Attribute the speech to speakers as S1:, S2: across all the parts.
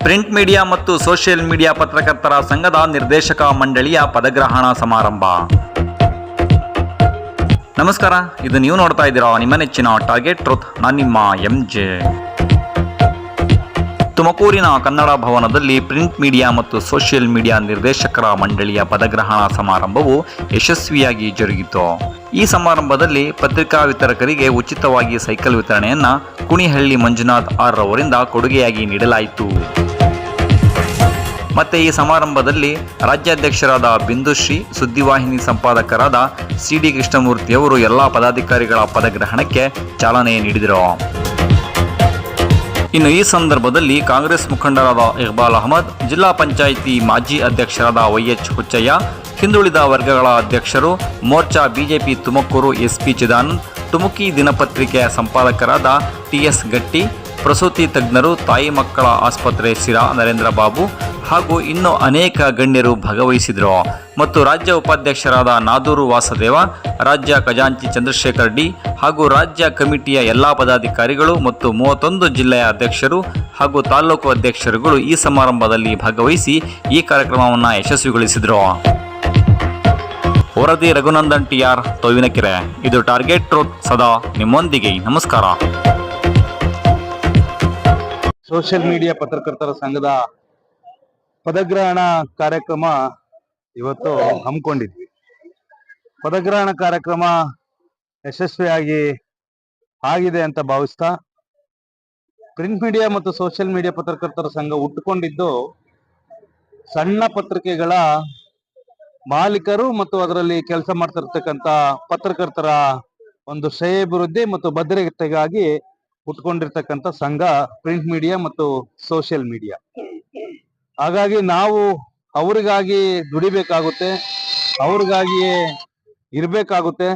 S1: Print media ಮತ್ತು social media ಪತ್ರಕರ್ತರ ಸಂಘದ ನಿರ್ದೇಶಕ ಮಂಡಳಿಯ ಪದಗ್ರಹಣ ಸಮಾರಂಭ. ನಮಸ್ಕಾರ, ಇದು ನೀವು ನೋಡ್ತಾ ಇದ್ದೀರಾ ನಿಮ್ಮ ನೆಚ್ಚಿನ ಟಾರ್ಗೆಟ್ ಟ್ರೂತ್. ನಾನು ನಿಮ್ಮ MJ. ತುಮಕೂರಿನ ಕನ್ನಡ ಭವನದಲ್ಲಿ ಪ್ರಿಂಟ್ ಮೀಡಿಯಾ ಮತ್ತು ಸೋಷಿಯಲ್ ಮೀಡಿಯಾ ನಿರ್ದೇಶಕರ ಮಂಡಳಿಯ ಪದಗ್ರಹಣ ಸಮಾರಂಭವು ಯಶಸ್ವಿಯಾಗಿ ಜರುಗಿತು. ಈ ಸಮಾರಂಭದಲ್ಲಿ ಪತ್ರಿಕಾ ವಿತರಕರಿಗೆ ಉಚಿತವಾಗಿ ಸೈಕಲ್ ವಿತರಣೆಯನ್ನು ಕುಣಿಹಳ್ಳಿ ಮಂಜುನಾಥ್ ಆರ್ ಅವರಿಂದ ಕೊಡುಗೆಯಾಗಿ ನೀಡಲಾಯಿತು. ಮತ್ತೆ ಈ ಸಮಾರಂಭದಲ್ಲಿ ರಾಜ್ಯಾಧ್ಯಕ್ಷರಾದ ಬಿಂದುಶ್ರೀ, ಸುದ್ದಿವಾಹಿನಿ ಸಂಪಾದಕರಾದ CD ಕೃಷ್ಣಮೂರ್ತಿಯವರು ಎಲ್ಲ ಪದಾಧಿಕಾರಿಗಳ ಪದಗ್ರಹಣಕ್ಕೆ ಚಾಲನೆ ನೀಡಿದರು. ಇನ್ನು ಈ ಸಂದರ್ಭದಲ್ಲಿ ಕಾಂಗ್ರೆಸ್ ಮುಖಂಡರಾದ ಇಕ್ಬಾಲ್ ಅಹಮದ್, ಜಿಲ್ಲಾ ಪಂಚಾಯಿತಿ ಮಾಜಿ ಅಧ್ಯಕ್ಷರಾದ YH ಹುಚ್ಚಯ್ಯ, ಹಿಂದುಳಿದ ವರ್ಗಗಳ ಅಧ್ಯಕ್ಷರು ಮೋರ್ಚಾ ಬಿಜೆಪಿ ತುಮಕೂರು SP ಚಿದಾನಂದ್, ತುಮಕಿ ದಿನಪತ್ರಿಕೆಯ ಸಂಪಾದಕರಾದ TS ಗಟ್ಟಿ, ಪ್ರಸೂತಿ ತಜ್ಞರು ತಾಯಿ ಮಕ್ಕಳ ಆಸ್ಪತ್ರೆ ಸಿರಾ ನರೇಂದ್ರ ಬಾಬು ಹಾಗೂ ಇನ್ನೂ ಅನೇಕ ಗಣ್ಯರು ಭಾಗವಹಿಸಿದರು. ಮತ್ತು ರಾಜ್ಯ ಉಪಾಧ್ಯಕ್ಷರಾದ ನಾದೂರು ವಾಸದೇವ, ರಾಜ್ಯ ಖಜಾಂಚಿ ಚಂದ್ರಶೇಖರ್ ಡಿ ಹಾಗೂ ರಾಜ್ಯ ಕಮಿಟಿಯ ಎಲ್ಲ ಪದಾಧಿಕಾರಿಗಳು ಮತ್ತು 31 ಜಿಲ್ಲೆಯ ಅಧ್ಯಕ್ಷರು ಹಾಗೂ ತಾಲೂಕು ಅಧ್ಯಕ್ಷರುಗಳು ಈ ಸಮಾರಂಭದಲ್ಲಿ ಭಾಗವಹಿಸಿ ಈ ಕಾರ್ಯಕ್ರಮವನ್ನು ಯಶಸ್ವಿಗೊಳಿಸಿದರು. ವರದಿ ರಘುನಂದನ್ TR, ತೋವಿನಕೆರೆ. ಇದು ಟಾರ್ಗೆಟ್ ಟ್ರೂತ್, ಸದಾ ನಿಮ್ಮೊಂದಿಗೆ. ನಮಸ್ಕಾರ.
S2: ಸೋಷಿಯಲ್ ಮೀಡಿಯಾ ಪತ್ರಕರ್ತರ ಸಂಘದ ಪದಗ್ರಹಣ ಕಾರ್ಯಕ್ರಮ ಇವತ್ತು ಹಮ್ಮಿಕೊಂಡಿದ್ವಿ. ಪದಗ್ರಹಣ ಕಾರ್ಯಕ್ರಮ ಯಶಸ್ವಿಯಾಗಿ ಆಗಿದೆ ಅಂತ ಭಾವಿಸ್ತಾ, ಪ್ರಿಂಟ್ ಮೀಡಿಯಾ ಮತ್ತು ಸೋಷಿಯಲ್ ಮೀಡಿಯಾ ಪತ್ರಕರ್ತರ ಸಂಘ ಹುಟ್ಟುಕೊಂಡಿದ್ದು ಸಣ್ಣ ಪತ್ರಿಕೆಗಳ ಮಾಲೀಕರು ಮತ್ತು ಅದರಲ್ಲಿ ಕೆಲಸ ಮಾಡ್ತಿರ್ತಕ್ಕಂಥ ಪತ್ರಕರ್ತರ ಒಂದು ಶ್ರೇಯಾಭಿವೃದ್ಧಿ ಮತ್ತು ಭದ್ರತೆಗಾಗಿ ಹುಟ್ಕೊಂಡಿರ್ತಕ್ಕಂಥ ಸಂಘ ಪ್ರಿಂಟ್ ಮೀಡಿಯಾ ಮತ್ತು ಸೋಷಿಯಲ್ ಮೀಡಿಯಾ. ಹಾಗಾಗಿ ನಾವು ಅವ್ರಿಗಾಗಿ ದುಡಿಬೇಕಾಗುತ್ತೆ, ಅವ್ರಿಗಾಗಿಯೇ ಇರಬೇಕಾಗುತ್ತೆ,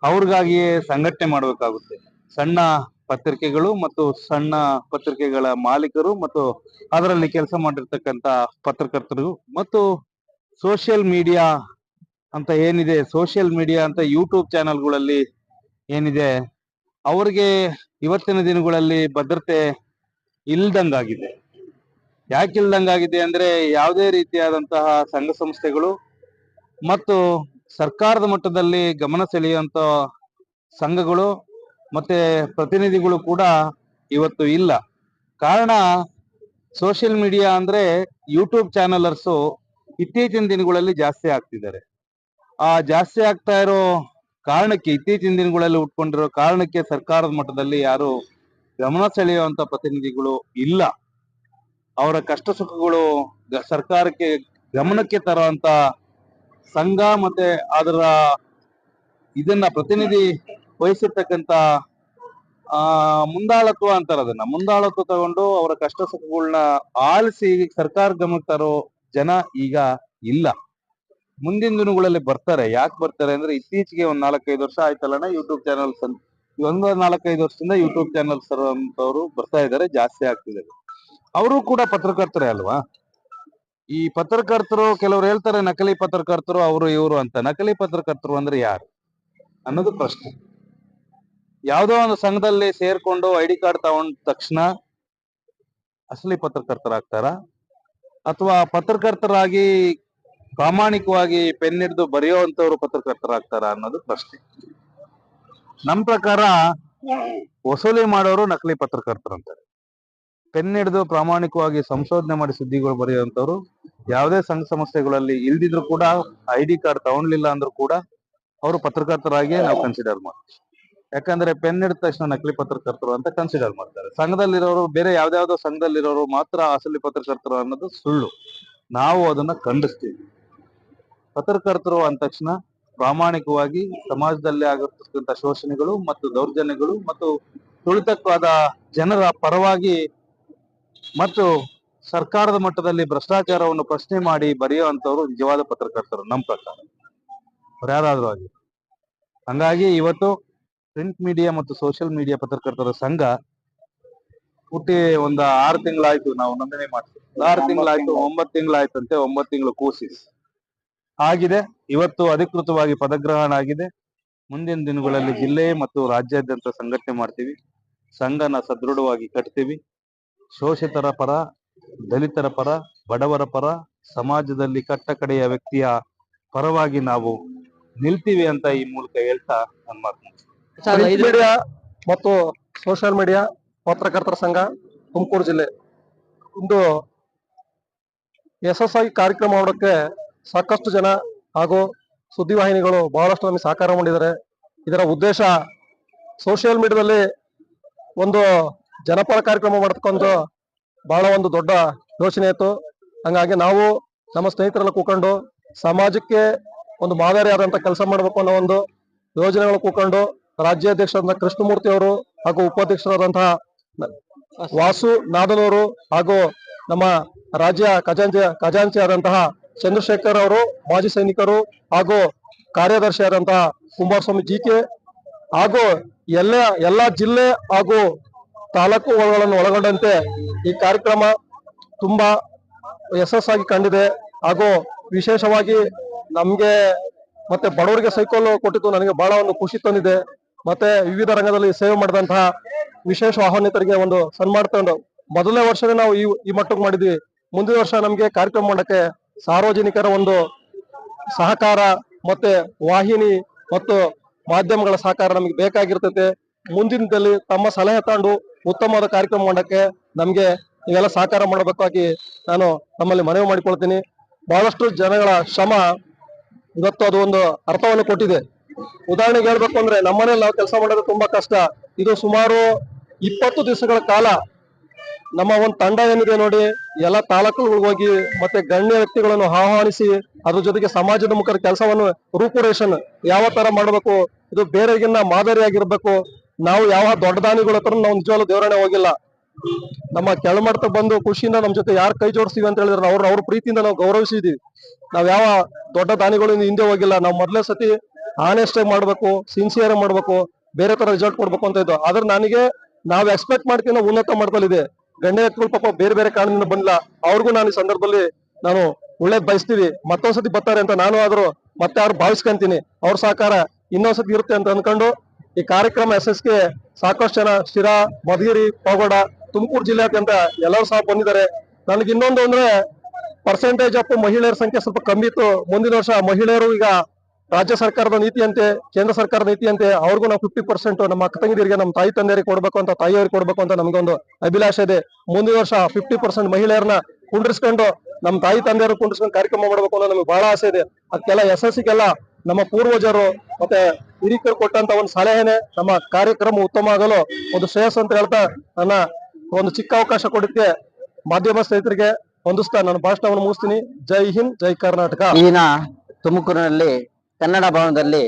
S2: ಅವ್ರಿಗಾಗಿಯೇ ಸಂಘಟನೆ ಮಾಡಬೇಕಾಗುತ್ತೆ. ಸಣ್ಣ ಪತ್ರಿಕೆಗಳು ಮತ್ತು ಸಣ್ಣ ಪತ್ರಿಕೆಗಳ ಮಾಲೀಕರು ಮತ್ತು ಅದರಲ್ಲಿ ಕೆಲಸ ಮಾಡಿರ್ತಕ್ಕಂಥ ಪತ್ರಕರ್ತರು ಮತ್ತು ಸೋಷಿಯಲ್ ಮೀಡಿಯಾ ಅಂತ ಏನಿದೆ, ಸೋಷಿಯಲ್ ಮೀಡಿಯಾ ಅಂತ ಯೂಟ್ಯೂಬ್ ಚಾನೆಲ್ಗಳಲ್ಲಿ ಏನಿದೆ, ಅವ್ರಿಗೆ ಇವತ್ತಿನ ದಿನಗಳಲ್ಲಿ ಭದ್ರತೆ ಇಲ್ದಂಗಾಗಿದೆ. ಯಾಕೆ ಇಲ್ದಂಗಾಗಿದೆ ಅಂದ್ರೆ, ಯಾವುದೇ ರೀತಿಯಾದಂತಹ ಸಂಘ ಸಂಸ್ಥೆಗಳು ಮತ್ತು ಸರ್ಕಾರದ ಮಟ್ಟದಲ್ಲಿ ಗಮನ ಸೆಳೆಯುವಂತ ಸಂಘಗಳು ಮತ್ತೆ ಪ್ರತಿನಿಧಿಗಳು ಕೂಡ ಇವತ್ತು ಇಲ್ಲ. ಕಾರಣ, ಸೋಷಿಯಲ್ ಮೀಡಿಯಾ ಅಂದ್ರೆ ಯೂಟ್ಯೂಬ್ ಚಾನೆಲರ್ಸು ಇತ್ತೀಚಿನ ದಿನಗಳಲ್ಲಿ ಜಾಸ್ತಿ ಆಗ್ತಿದ್ದಾರೆ. ಆ ಜಾಸ್ತಿ ಆಗ್ತಾ ಇರೋ ಕಾರಣಕ್ಕೆ, ಇತ್ತೀಚಿನ ದಿನಗಳಲ್ಲಿ ಉಟ್ಕೊಂಡಿರೋ ಕಾರಣಕ್ಕೆ ಸರ್ಕಾರದ ಮಟ್ಟದಲ್ಲಿ ಯಾರು ಗಮನ ಸೆಳೆಯುವಂತ ಪ್ರತಿನಿಧಿಗಳು ಇಲ್ಲ. ಅವರ ಕಷ್ಟ ಸುಖಗಳು ಸರ್ಕಾರಕ್ಕೆ ಗಮನಕ್ಕೆ ತರುವಂತ ಸಂಘ ಮತ್ತೆ ಅದರ ಇದನ್ನ ಪ್ರತಿನಿಧಿ ವಹಿಸಿರ್ತಕ್ಕಂಥ ಮುಂದಾಳತ್ವ ಅಂತಾರೆ, ಅದನ್ನ ಮುಂದಾಳತ್ವ ತಗೊಂಡು ಅವರ ಕಷ್ಟ ಸುಖಗಳನ್ನ ಆಲಿಸಿ ಸರ್ಕಾರ ಗಮನಕ್ಕೆ ತರೋ ಜನ ಈಗ ಇಲ್ಲ. ಮುಂದಿನ ದಿನಗಳಲ್ಲಿ ಬರ್ತಾರೆ. ಯಾಕೆ ಬರ್ತಾರೆ ಅಂದ್ರೆ, ಇತ್ತೀಚೆಗೆ ಒಂದ್ 4-5 ವರ್ಷ ಆಯ್ತಲ್ಲಣ್ಣ ಯೂಟ್ಯೂಬ್ ಚಾನಲ್ಸ್, 4-5 ವರ್ಷದಿಂದ ಯೂಟ್ಯೂಬ್ ಚಾನಲ್ಸ್ ಅಂತವ್ರು ಬರ್ತಾ ಇದಾರೆ, ಜಾಸ್ತಿ ಆಗ್ತಿದ್ದಾರೆ. ಅವರು ಕೂಡ ಪತ್ರಕರ್ತರೇ ಅಲ್ವಾ. ಈ ಪತ್ರಕರ್ತರು ಕೆಲವರು ಹೇಳ್ತಾರೆ ನಕಲಿ ಪತ್ರಕರ್ತರು ಅವರು ಇವರು ಅಂತ. ನಕಲಿ ಪತ್ರಕರ್ತರು ಅಂದ್ರೆ ಯಾರು ಅನ್ನೋದು ಪ್ರಶ್ನೆ. ಯಾವುದೋ ಒಂದು ಸಂಘದಲ್ಲಿ ಸೇರ್ಕೊಂಡು ID ಕಾರ್ಡ್ ತಗೊಂಡ ತಕ್ಷಣ ಅಸಲಿ ಪತ್ರಕರ್ತರಾಗ್ತಾರ, ಅಥವಾ ಪತ್ರಕರ್ತರಾಗಿ ಪ್ರಾಮಾಣಿಕವಾಗಿ ಪೆನ್ ಹಿಡಿದು ಬರೆಯುವಂತವ್ರು ಪತ್ರಕರ್ತರಾಗ್ತಾರ ಅನ್ನೋದು ಪ್ರಶ್ನೆ. ನಮ್ ಪ್ರಕಾರ ವಸೂಲಿ ಮಾಡೋರು ನಕಲಿ ಪತ್ರಕರ್ತರು ಅಂತಾರೆ. ಪೆನ್ ಹಿಡಿದು ಪ್ರಾಮಾಣಿಕವಾಗಿ ಸಂಶೋಧನೆ ಮಾಡಿ ಸುದ್ದಿಗಳು ಬರೆಯುವಂತವ್ರು ಯಾವುದೇ ಸಂಘ ಸಂಸ್ಥೆಗಳಲ್ಲಿ ಇಲ್ದಿದ್ರು ಕೂಡ, ID ಕಾರ್ಡ್ ತಗೊಂಡ್ಲಿಲ್ಲ ಅಂದ್ರೂ ಕೂಡ ಅವರು ಪತ್ರಕರ್ತರಾಗಿ ನಾವು ಕನ್ಸಿಡರ್ ಮಾಡ್ತೀವಿ. ಯಾಕಂದ್ರೆ ಪೆನ್ ಹಿಡಿದ ತಕ್ಷಣ ನಕಲಿ ಪತ್ರಕರ್ತರು ಅಂತ ಕನ್ಸಿಡರ್ ಮಾಡ್ತಾರೆ. ಸಂಘದಲ್ಲಿರೋರು, ಬೇರೆ ಯಾವ್ದಾವ್ದೋ ಸಂಘದಲ್ಲಿರೋರು ಮಾತ್ರ ಅಸಲಿ ಪತ್ರಕರ್ತರು ಅನ್ನೋದು ಸುಳ್ಳು. ನಾವು ಅದನ್ನ ಖಂಡಿಸ್ತೀವಿ. ಪತ್ರಕರ್ತರು ಅಂದ ತಕ್ಷಣ ಪ್ರಾಮಾಣಿಕವಾಗಿ ಸಮಾಜದಲ್ಲಿ ಆಗಿರ್ತಕ್ಕಂಥ ಶೋಷಣೆಗಳು ಮತ್ತು ದೌರ್ಜನ್ಯಗಳು ಮತ್ತು ತುಳಿತಕ್ಕಾದ ಜನರ ಪರವಾಗಿ ಮತ್ತು ಸರ್ಕಾರದ ಮಟ್ಟದಲ್ಲಿ ಭ್ರಷ್ಟಾಚಾರವನ್ನು ಪ್ರಶ್ನೆ ಮಾಡಿ ಬರೆಯುವಂತವ್ರು ನಿಜವಾದ ಪತ್ರಕರ್ತರು ನಮ್ಮ ಪ್ರಕಾರ, ಯಾರಾದ್ರೂ ಆಗಿ. ಹಂಗಾಗಿ ಇವತ್ತು ಪ್ರಿಂಟ್ ಮೀಡಿಯಾ ಮತ್ತು ಸೋಷಿಯಲ್ ಮೀಡಿಯಾ ಪತ್ರಕರ್ತರ ಸಂಘ ಹುಟ್ಟಿ ಒಂದು 6 ತಿಂಗಳಾಯ್ತು. ನಾವು ನೋಂದಣಿ ಮಾಡ್ತೀವಿ. 6 ತಿಂಗಳಾಯ್ತು, 9 ತಿಂಗಳಾಯ್ತಂತೆ. 9 ತಿಂಗಳು ಕೋರ್ಸಿಸ್ ಆಗಿದೆ. ಇವತ್ತು ಅಧಿಕೃತವಾಗಿ ಪದಗ್ರಹಣ ಆಗಿದೆ. ಮುಂದಿನ ದಿನಗಳಲ್ಲಿ ಜಿಲ್ಲೆ ಮತ್ತು ರಾಜ್ಯಾದ್ಯಂತ ಸಂಘಟನೆ ಮಾಡ್ತೀವಿ. ಸಂಘನ ಸದೃಢವಾಗಿ ಕಟ್ತೀವಿ. ಶೋಷಿತರ ಪರ, ದಲಿತರ ಪರ, ಬಡವರ ಪರ, ಸಮಾಜದಲ್ಲಿ ಕಟ್ಟಕಡೆಯ ವ್ಯಕ್ತಿಯ ಪರವಾಗಿ ನಾವು ನಿಲ್ತೀವಿ ಅಂತ ಈ ಮೂಲಕ ಹೇಳ್ತಾ ನನ್ನ ಮಾತು ಮುಗಿಸ್ತೀನಿ.
S3: ಪ್ರಿಂಟ್ ಮೀಡಿಯಾ ಮತ್ತು ಸೋಷಿಯಲ್ ಮೀಡಿಯಾ ಪತ್ರಕರ್ತರ ಸಂಘ ತುಮಕೂರು ಜಿಲ್ಲೆ ಇಂದು ಯಶಸ್ಸಾಗಿ ಕಾರ್ಯಕ್ರಮ ಮಾಡೋಕ್ಕೆ ಸಾಕಷ್ಟು ಜನ ಹಾಗೂ ಸುದ್ದಿವಾಹಿನಿಗಳು ಬಹಳಷ್ಟು ನಮಗೆ ಸಹಕಾರ ಮಾಡಿದ್ದಾರೆ. ಇದರ ಉದ್ದೇಶ ಸೋಷಿಯಲ್ ಮೀಡಿಯಾದಲ್ಲಿ ಒಂದು ಜನಪರ ಕಾರ್ಯಕ್ರಮ ಮಾಡತಕ್ಕಂಥ ಬಹಳ ಒಂದು ದೊಡ್ಡ ಯೋಚನೆ ಇತ್ತು. ಹಂಗಾಗಿ ನಾವು ನಮ್ಮ ಸ್ನೇಹಿತರೆಲ್ಲ ಕೂತ್ಕೊಂಡು ಸಮಾಜಕ್ಕೆ ಒಂದು ಮಾದರಿಯಾದಂತ ಕೆಲಸ ಮಾಡಬೇಕು ಅನ್ನೋ ಒಂದು ಯೋಜನೆಗಳು ಕೂತ್ಕೊಂಡು ರಾಜ್ಯಾಧ್ಯಕ್ಷರಾದ ಕೃಷ್ಣಮೂರ್ತಿ ಅವರು ಹಾಗೂ ಉಪಾಧ್ಯಕ್ಷರಾದಂತಹ ವಾಸು ನಾದನವರು ಹಾಗೂ ನಮ್ಮ ರಾಜ್ಯ ಖಜಾಂಚಿ ಆದಂತಹ ಚಂದ್ರಶೇಖರ್ ಅವರು, ಮಾಜಿ ಸೈನಿಕರು ಹಾಗೂ ಕಾರ್ಯದರ್ಶಿ ಆದಂತಹ ಕುಮಾರಸ್ವಾಮಿ ಜಿಕೆ ಹಾಗೂ ಎಲ್ಲಾ ಜಿಲ್ಲೆ ಹಾಗೂ ತಾಲೂಕುಗಳನ್ನು ಒಳಗೊಂಡಂತೆ ಈ ಕಾರ್ಯಕ್ರಮ ತುಂಬಾ ಯಶಸ್ಸಾಗಿ ಕಂಡಿದೆ. ಹಾಗೂ ವಿಶೇಷವಾಗಿ ನಮ್ಗೆ ಮತ್ತೆ ಬಡವರಿಗೆ ಸೈಕಲ್ ಕೊಟ್ಟಿದ್ದು ನನಗೆ ಬಹಳ ಒಂದು ಖುಷಿ ತಂದಿದೆ. ಮತ್ತೆ ವಿವಿಧ ರಂಗದಲ್ಲಿ ಸೇವೆ ಮಾಡಿದಂತಹ ವಿಶೇಷ ಆಹ್ವಾನಿತರಿಗೆ ಒಂದು ಸನ್ಮಾನ ತಂದು ಮೊದಲನೇ ವರ್ಷನೇ ನಾವು ಈ ಮಟ್ಟಕ್ಕೆ ಮಾಡಿದ್ವಿ. ಮುಂದಿನ ವರ್ಷ ನಮ್ಗೆ ಕಾರ್ಯಕ್ರಮ ಮಾಡಕ್ಕೆ ಸಾರ್ವಜನಿಕರ ಒಂದು ಸಹಕಾರ ಮತ್ತೆ ವಾಹಿನಿ ಮತ್ತು ಮಾಧ್ಯಮಗಳ ಸಹಕಾರ ನಮಗೆ ಬೇಕಾಗಿರ್ತೈತೆ. ಮುಂದಿನ ದಿನದಲ್ಲಿ ತಮ್ಮ ಸಲಹೆ ತಗೊಂಡು ಉತ್ತಮವಾದ ಕಾರ್ಯಕ್ರಮ ಮಾಡಕ್ಕೆ ನಮ್ಗೆ ನೀವೆಲ್ಲ ಸಹಕಾರ ಮಾಡಬೇಕಾಗಿ ನಾನು ತಮ್ಮಲ್ಲಿ ಮನವಿ ಮಾಡಿಕೊಳ್ತೀನಿ. ಬಹಳಷ್ಟು ಜನಗಳ ಶ್ರಮ ಇವತ್ತು ಅದು ಒಂದು ಅರ್ಥವನ್ನು ಕೊಟ್ಟಿದೆ. ಉದಾಹರಣೆಗೆ ಹೇಳ್ಬೇಕು ಅಂದ್ರೆ ನಮ್ಮನೇಲಿ ನಾವು ಕೆಲಸ ಮಾಡೋದು ತುಂಬಾ ಕಷ್ಟ. ಇದು ಸುಮಾರು 20 ದಿವಸಗಳ ಕಾಲ ನಮ್ಮ ಒಂದು ತಂಡ ಏನಿದೆ ನೋಡಿ, ಎಲ್ಲ ತಾಲೂಕುಗಳಿಗೆ ಹೋಗಿ ಮತ್ತೆ ಗಣ್ಯ ವ್ಯಕ್ತಿಗಳನ್ನು ಆಹ್ವಾನಿಸಿ ಅದ್ರ ಜೊತೆಗೆ ಸಮಾಜದ ಮುಖದ ಕೆಲಸವನ್ನು ರೂಪುರೇಷನ್ ಯಾವ ತರ ಮಾಡಬೇಕು, ಇದು ಬೇರೆಗಿನ್ನ ಮಾದರಿಯಾಗಿರ್ಬೇಕು. ನಾವು ಯಾವ ದೊಡ್ಡ ದಾನಿಗಳ ಹತ್ರ ನಾವು ನಿಜವಾಗ್ಲೂ ದೇವರಣೆ ಹೋಗಿಲ್ಲ. ನಮ್ಮ ಕೆಳಮಟ್ಟಕ್ಕೆ ಬಂದು ಖುಷಿಯಿಂದ ನಮ್ಮ ಜೊತೆ ಯಾರು ಕೈ ಜೋಡಿಸ್ತೀವಿ ಅಂತ ಹೇಳಿದ್ರೆ ಅವ್ರ ಪ್ರೀತಿಯಿಂದ ನಾವು ಗೌರವಿಸಿದೀವಿ. ನಾವ್ ಯಾವ ದೊಡ್ಡ ದಾನಿಗಳು ಹಿಂದೆ ಹೋಗಿಲ್ಲ. ನಾವು ಮೊದಲೇ ಸತಿ ಆನೆಸ್ಟ್ ಆಗಿ ಮಾಡ್ಬೇಕು, ಸಿನ್ಸಿಯರ್ ಮಾಡ್ಬೇಕು, ಬೇರೆ ತರ ರಿಸಲ್ಟ್ ಕೊಡ್ಬೇಕು ಅಂತ ಇದ್ದು. ಆದ್ರೆ ನನಗೆ ನಾವ್ ಎಕ್ಸ್ಪೆಕ್ಟ್ ಮಾಡ್ತೀವಿ ಉನ್ನತ ಮಟ್ಟದಲ್ಲಿದೆ. ಗಣ್ಯ ವ್ಯಕ್ತಿಗಳು ಪಾಪ ಬೇರೆ ಬೇರೆ ಕಾರಣದಿಂದ ಬಂದಿಲ್ಲ. ಅವ್ರಿಗೂ ನಾನು ಈ ಸಂದರ್ಭದಲ್ಲಿ ನಾನು ಒಳ್ಳೇದ್ ಬಯಸ್ತೀವಿ. ಮತ್ತೊಂದ್ಸತಿ ಬರ್ತಾರೆ ಅಂತ ನಾನು ಆದ್ರೂ ಮತ್ತೆ ಅವ್ರು ಭಾವಿಸ್ಕೊಂತೀನಿ. ಅವ್ರ ಸಹಕಾರ ಇನ್ನೊಂದ್ಸತಿ ಇರುತ್ತೆ ಅಂತ ಅನ್ಕೊಂಡು ಈ ಕಾರ್ಯಕ್ರಮ ಯಶಸ್ಸಿಗೆ ಸಾಕಷ್ಟು ಜನ ಶಿರಾ, ಮಧುಗಿರಿ, ಪಾವಗಡ, ತುಮಕೂರು ಜಿಲ್ಲೆಯಾದ್ಯಂತ ಎಲ್ಲರೂ ಸಹ ಬಂದಿದ್ದಾರೆ. ನನಗೆ ಇನ್ನೊಂದು ಅಂದ್ರೆ ಪರ್ಸೆಂಟೇಜ್ ಆಫ್ ಮಹಿಳೆಯರ ಸಂಖ್ಯೆ ಸ್ವಲ್ಪ ಕಮ್ಮಿ ಇತ್ತು. ಮುಂದಿನ ವರ್ಷ ಮಹಿಳೆಯರು ಈಗ ರಾಜ್ಯ ಸರ್ಕಾರದ ನೀತಿಯಂತೆ, ಕೇಂದ್ರ ಸರ್ಕಾರದ ನೀತಿಯಂತೆ ಅವ್ರಿಗೂ ನಾವು 50% ನಮ್ಮ ಅಕ್ಕ ತಂಗಿದಿರಿಗೆ, ನಮ್ಮ ತಾಯಿ ತಂದೆಯರಿಗೆ ಕೊಡ್ಬೇಕು ಅಂತ, ತಾಯಿಯವ್ರಿಗೆ ಕೊಡ್ಬೇಕು ಅಂತ ನಮ್ಗೊಂದು ಅಭಿಲಾಷೆ ಇದೆ. ಮುಂದಿನ ವರ್ಷ 50% ಮಹಿಳೆಯರನ್ನ ಕುಂಡ್ರಿಸ್ಕೊಂಡು ನಮ್ಮ ತಾಯಿ ತಂದೆಯರು ಕುಂಡ್ರಿಸ್ಕೊಂಡು ಕಾರ್ಯಕ್ರಮ ಮಾಡ್ಬೇಕು ಅನ್ನೋ ನಮ್ಗೆ ಬಹಳ ಆಸೆ ಇದೆ. ಅದಕ್ಕೆಲ್ಲ ಯಶಸ್ಸಿಗೆಲ್ಲ ನಮ್ಮ ಪೂರ್ವಜರು ಮತ್ತೆ ಹಿರಿಕರು ಕೊಟ್ಟಂತ ಒಂದು ಸಲಹೆನೆ ನಮ್ಮ ಕಾರ್ಯಕ್ರಮ ಉತ್ತಮ ಆಗಲು ಒಂದು ಶ್ರೇಯಸ್ ಅಂತ ಹೇಳ್ತಾ ನನ್ನ ಒಂದು ಚಿಕ್ಕ ಅವಕಾಶ ಕೊಡಕ್ಕೆ ಮಾಧ್ಯಮ ಸ್ನೇಹಿತರಿಗೆ ಹೊಂದಿಸ್ತಾ ನನ್ನ ಭಾಷಣವನ್ನು ಮುಗಿಸ್ತೀನಿ. ಜೈ ಹಿಂದ್, ಜೈ ಕರ್ನಾಟಕ.
S4: ಈಗಿನ ತುಮಕೂರಿನಲ್ಲಿ ಕನ್ನಡ ಭವನದಲ್ಲಿ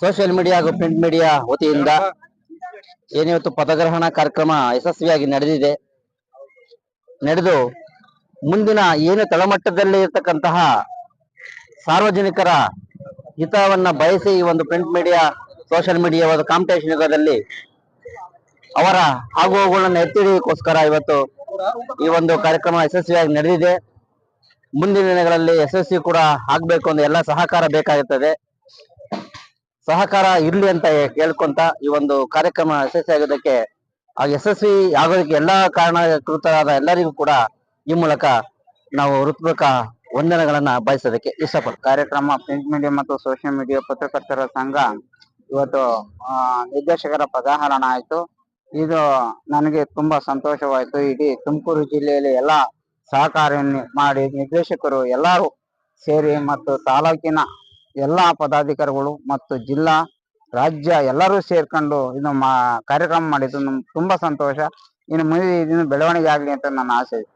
S4: ಸೋಷಿಯಲ್ ಮೀಡಿಯಾ ಹಾಗೂ ಪ್ರಿಂಟ್ ಮೀಡಿಯಾ ವತಿಯಿಂದ ಏನಿವತ್ತು ಪದಗ್ರಹಣ ಕಾರ್ಯಕ್ರಮ ಯಶಸ್ವಿಯಾಗಿ ನಡೆದು ಮುಂದಿನ ಏನು ತಳಮಟ್ಟದಲ್ಲಿ ಇರ್ತಕ್ಕಂತಹ ಸಾರ್ವಜನಿಕರ ಹಿತವನ್ನ ಬಯಸಿ ಈ ಒಂದು print media social media competition ಯುಗದಲ್ಲಿ ಅವರ ಆಗುವಗಳನ್ನು ಎತ್ತಿಡಿಯೋಕ್ಕೋಸ್ಕರ ಇವತ್ತು ಈ ಒಂದು ಕಾರ್ಯಕ್ರಮ ಯಶಸ್ವಿಯಾಗಿ ನಡೆದಿದೆ. ಮುಂದಿನ ದಿನಗಳಲ್ಲಿ ಯಶಸ್ವಿ ಕೂಡ ಆಗ್ಬೇಕು ಅಂದ್ರೆ ಎಲ್ಲ ಸಹಕಾರ ಬೇಕಾಗುತ್ತದೆ. ಸಹಕಾರ ಇರ್ಲಿ ಅಂತ ಕೇಳ್ಕೊಂತ ಈ ಒಂದು ಕಾರ್ಯಕ್ರಮ ಯಶಸ್ವಿ ಆಗೋದಕ್ಕೆ ಯಶಸ್ವಿ ಆಗೋದಕ್ಕೆ ಎಲ್ಲಾ ಕಾರಣಕೃತರಾದ ಎಲ್ಲರಿಗೂ ಕೂಡ ಈ ಮೂಲಕ ನಾವು ಹೃತ್ಪೂರ್ವಕ ವಂದನೆಗಳನ್ನ ಬಯಸೋದಕ್ಕೆ ಇಷ್ಟಪಡ್ತೀವಿ.
S5: ಕಾರ್ಯಕ್ರಮ ಪ್ರಿಂಟ್ ಮೀಡಿಯಾ ಮತ್ತು ಸೋಷಿಯಲ್ ಮೀಡಿಯಾ ಪತ್ರಕರ್ತರ ಸಂಘ ಇವತ್ತು ನಿರ್ದೇಶಕರ ಪದಗ್ರಹಣ ಆಯ್ತು. ಇದು ನನಗೆ ತುಂಬಾ ಸಂತೋಷವಾಯ್ತು. ಇಡೀ ತುಮಕೂರು ಜಿಲ್ಲೆಯಲ್ಲಿ ಎಲ್ಲಾ ಸಹಕಾರ ಮಾಡಿ ನಿರ್ದೇಶಕರು ಎಲ್ಲರೂ ಸೇರಿ ಮತ್ತು ತಾಲೂಕಿನ ಎಲ್ಲಾ ಪದಾಧಿಕಾರಿಗಳು ಮತ್ತು ಜಿಲ್ಲಾ, ರಾಜ್ಯ ಎಲ್ಲರೂ ಸೇರ್ಕೊಂಡು ಇದು ಕಾರ್ಯಕ್ರಮ ಮಾಡಿದ್ದು ನಮ್ಗೆ ತುಂಬಾ ಸಂತೋಷ. ಇನ್ನು ಮುಂದೆ ಇದನ್ನು ಬೆಳವಣಿಗೆ ಆಗ್ಲಿ ಅಂತ ನನ್ನ ಆಸೆ ಇದೆ.